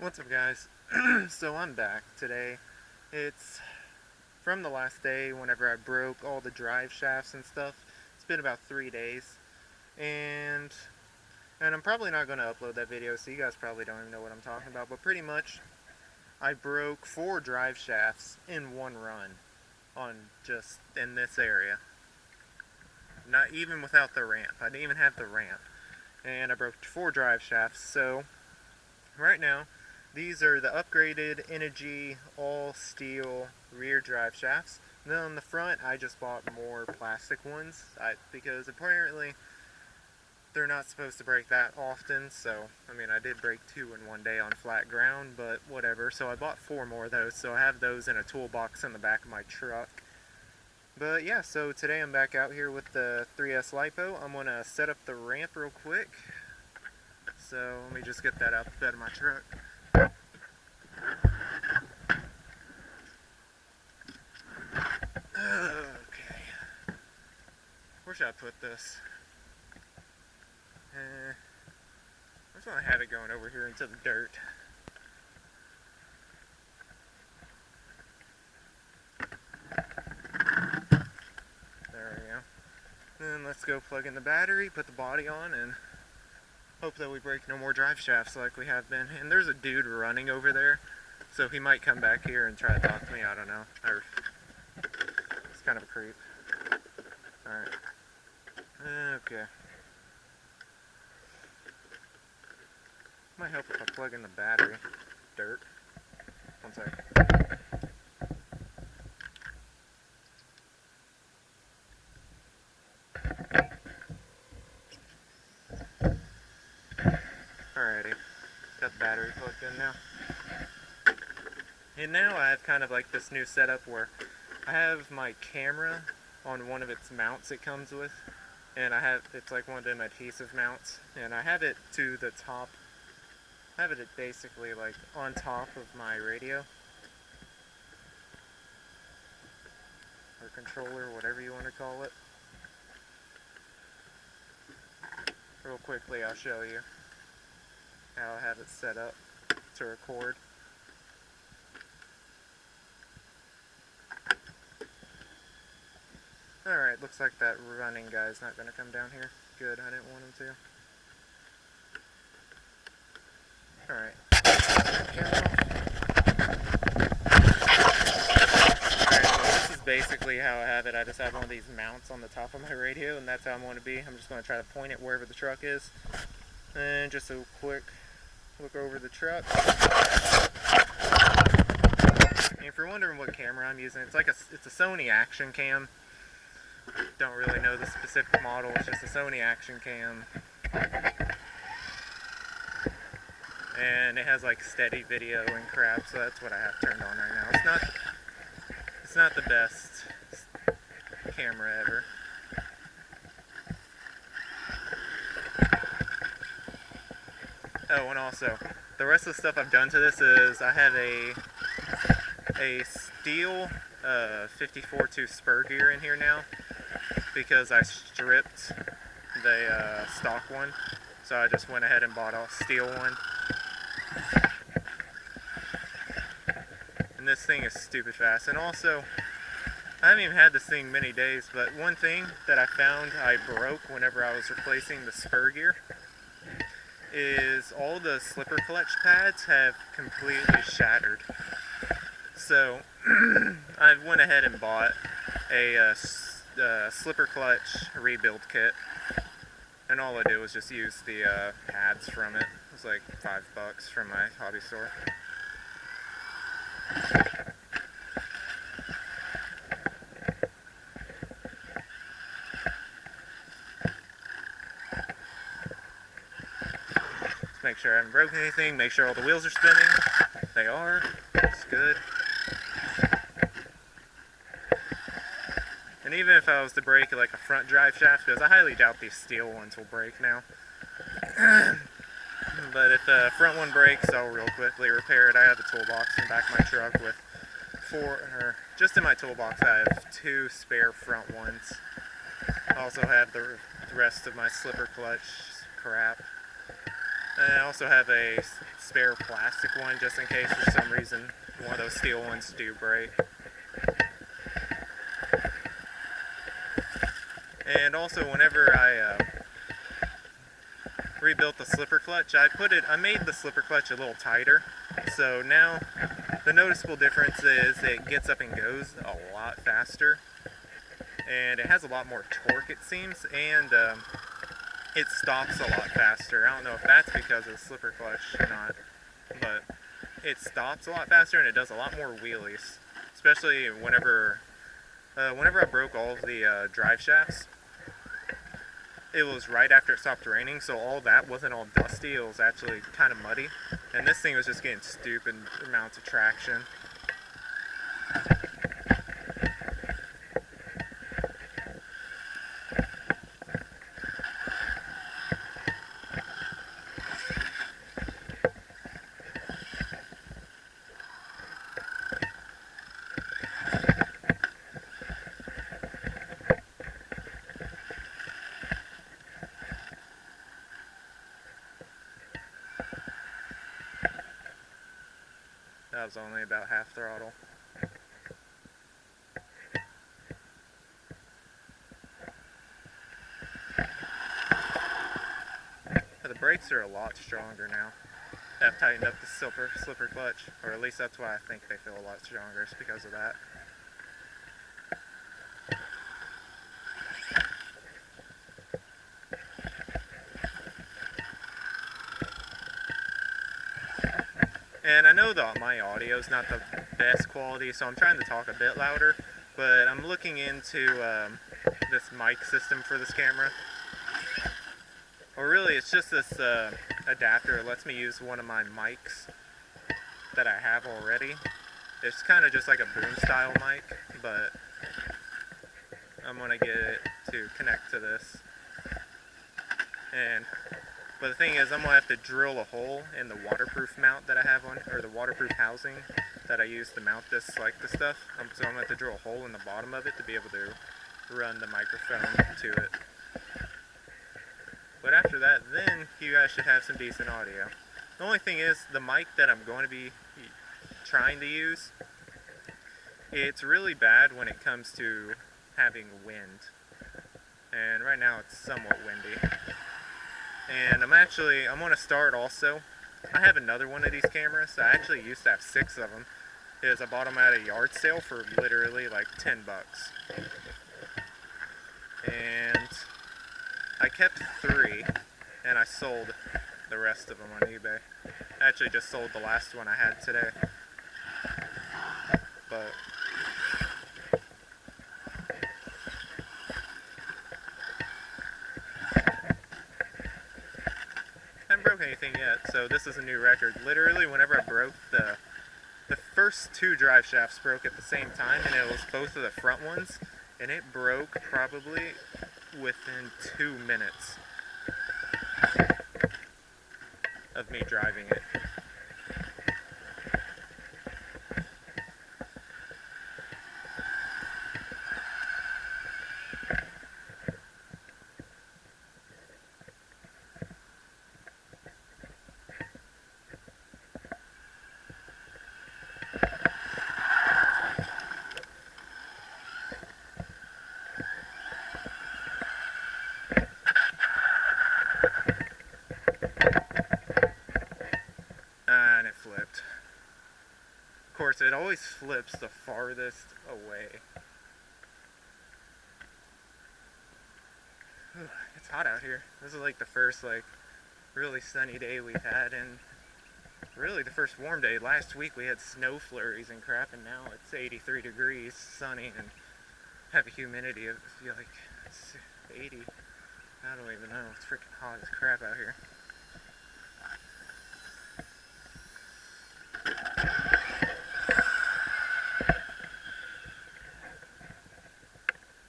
What's up, guys? So I'm back today. It's from the last day whenever I broke all the drive shafts and stuff. It's been about 3 days, and I'm probably not going to upload that video, so you guys probably don't even know what I'm talking about, but pretty much I broke 4 drive shafts in one run on just in this area. Not even without the ramp. I didn't even have the ramp. And I broke 4 drive shafts, so right now these are the upgraded integy all steel rear drive shafts. And then on the front I just bought more plastic ones because apparently they're not supposed to break that often. So I mean, I did break 2 in one day on flat ground, but whatever. So I bought 4 more of those, so I have those in a toolbox in the back of my truck. But yeah, so today I'm back out here with the 3S LiPo. I'm going to set up the ramp real quick. So let me just get that out the bed of my truck. Okay. Where should I put this? I just want to have it going over here into the dirt. There we go. Then let's go plug in the battery, put the body on, and hope that we break no more drive shafts like we have been. And there's a dude running over there, so he might come back here and try to talk to me. I don't know. It's kind of a creep. Alright. Okay. Might help if I plug in the battery. Dirt. One sec. Alrighty. Got the battery plugged in now. And now I have kind of like this new setup where I have my camera on one of its mounts it comes with. And it's like one of them adhesive mounts. And I have it to the top. I have it basically like on top of my radio. Or controller, whatever you want to call it. Real quickly I'll show you how I have it set up to record. Alright, looks like that running guy's not going to come down here. Good, I didn't want him to. Alright. Alright, so this is basically how I have it. I just have one of these mounts on the top of my radio, and that's how I'm going to be. I'm just going to try to point it wherever the truck is. And just a quick look over the truck. And if you're wondering what camera I'm using, it's a Sony Action Cam. Don't really know the specific model, it's just a Sony Action Cam. And it has like steady video and crap, so that's what I have turned on right now. It's not the best camera ever. Oh, and also, the rest of the stuff I've done to this is I have a steel 54-2 spur gear in here now because I stripped the stock one, so I just went ahead and bought a steel one. And this thing is stupid fast. And also, I haven't even had this thing many days, but one thing that I found I broke whenever I was replacing the spur gear is all the slipper clutch pads have completely shattered. So I went ahead and bought a slipper clutch rebuild kit, and all I did was just use the pads from it. It was like $5 from my hobby store. Just make sure I haven't broken anything, make sure all the wheels are spinning. They are. It's good. And even if I was to break like a front drive shaft, because I highly doubt these steel ones will break now. But if the front one breaks, I'll real quickly repair it. I have a toolbox in the back of my truck with just in my toolbox I have 2 spare front ones. I also have the rest of my slipper clutch crap. And I also have a spare plastic one just in case for some reason one of those steel ones do break. And also whenever I rebuilt the slipper clutch, I made the slipper clutch a little tighter. So now the noticeable difference is it gets up and goes a lot faster. And it has a lot more torque, it seems, and it stops a lot faster. I don't know if that's because of the slipper clutch or not, but it stops a lot faster and it does a lot more wheelies, especially whenever I broke all of the drive shafts. It was right after it stopped raining, so all that wasn't all dusty. It was actually kind of muddy, and this thing was just getting stupid amounts of traction. That was only about half throttle. The brakes are a lot stronger now. I've tightened up the slipper clutch, or at least that's why I think they feel a lot stronger. It's because of that. And I know that my audio is not the best quality, so I'm trying to talk a bit louder, but I'm looking into this mic system for this camera. Or really, it's just this adapter. It lets me use one of my mics that I have already. It's kind of just like a boom style mic, but I'm going to get it to connect to this. But the thing is, I'm going to have to drill a hole in the waterproof mount that I have on, or the waterproof housing that I use to mount this, like this stuff. So I'm going to have to drill a hole in the bottom of it to be able to run the microphone to it. But after that, then you guys should have some decent audio. The only thing is, the mic that I'm going to be trying to use, it's really bad when it comes to having wind. And right now it's somewhat windy. And I'm going to start also. I have another one of these cameras. I actually used to have 6 of them. I bought them at a yard sale for literally like 10 bucks. And I kept 3, and I sold the rest of them on eBay. I actually just sold the last one I had today. But I haven't broke anything yet, so this is a new record. Literally, whenever I broke the first 2 drive shafts broke at the same time, and it was both of the front ones, and it broke probably within 2 minutes of me driving it. And it flipped. Of course, it always flips the farthest away. It's hot out here. This is like the first really sunny day we've had, and really the first warm day. Last week we had snow flurries and crap, and now it's 83 degrees, sunny, and have a humidity of, I feel like it's 80. I don't even know. It's freaking hot as crap out here.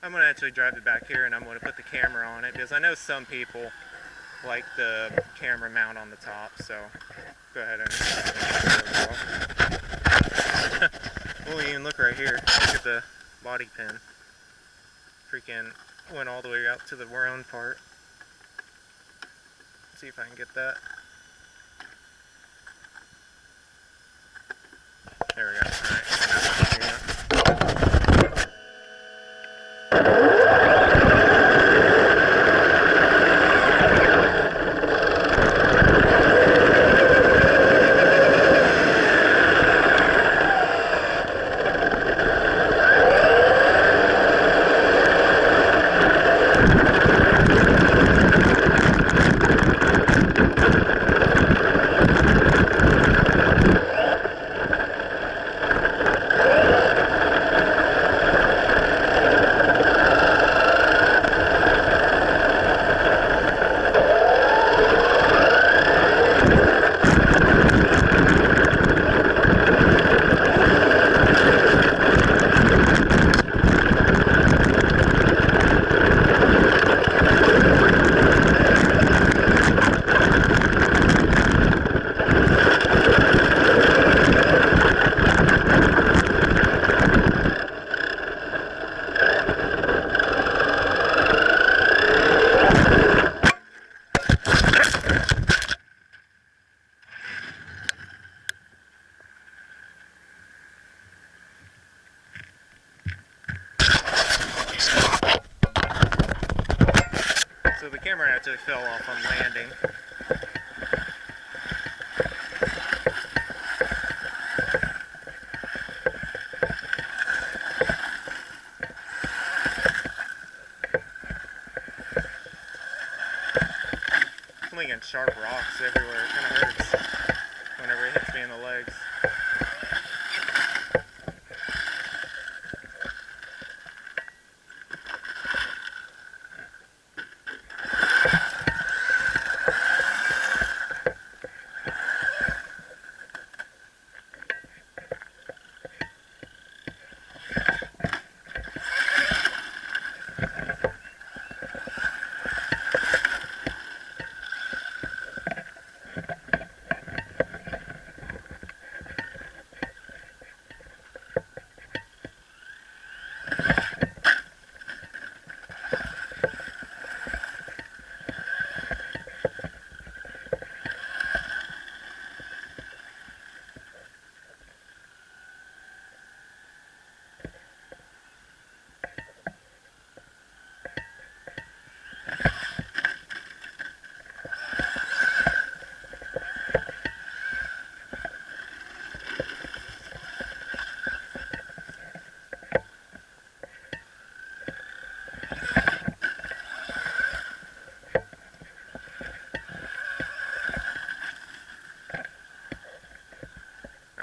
I'm going to actually drive it back here, and I'm going to put the camera on it, because I know some people like the camera mount on the top, so go ahead and we'll even look right here. Look at the body pin. Freaking went all the way out to the round part. Let's see if I can get that. camera actually fell off on landing. Swinging sharp rocks everywhere. It kind of hurts whenever it hits me in the legs.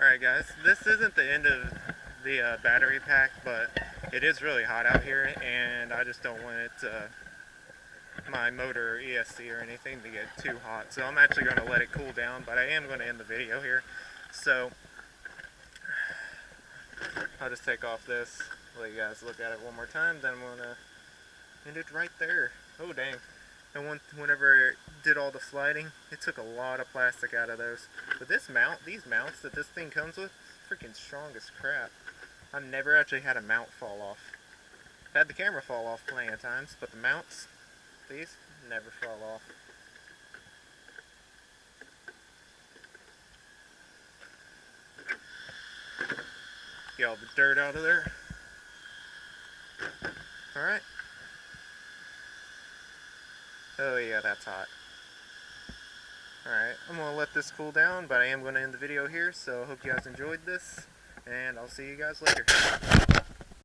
Alright guys, this isn't the end of the battery pack, but it is really hot out here, and I just don't want it my motor or ESC or anything to get too hot. So I'm actually going to let it cool down, but I am going to end the video here. So I'll just take off this, let you guys look at it one more time, then I'm going to end it right there. Oh dang. And whenever it did all the sliding, it took a lot of plastic out of those. But this mount, these mounts that this thing comes with, freaking strong as crap. I've never actually had a mount fall off. I've had the camera fall off plenty of times, but the mounts, these, never fall off. Get all the dirt out of there. Alright. Oh yeah, that's hot. Alright, I'm going to let this cool down, but I am going to end the video here, so I hope you guys enjoyed this, and I'll see you guys later.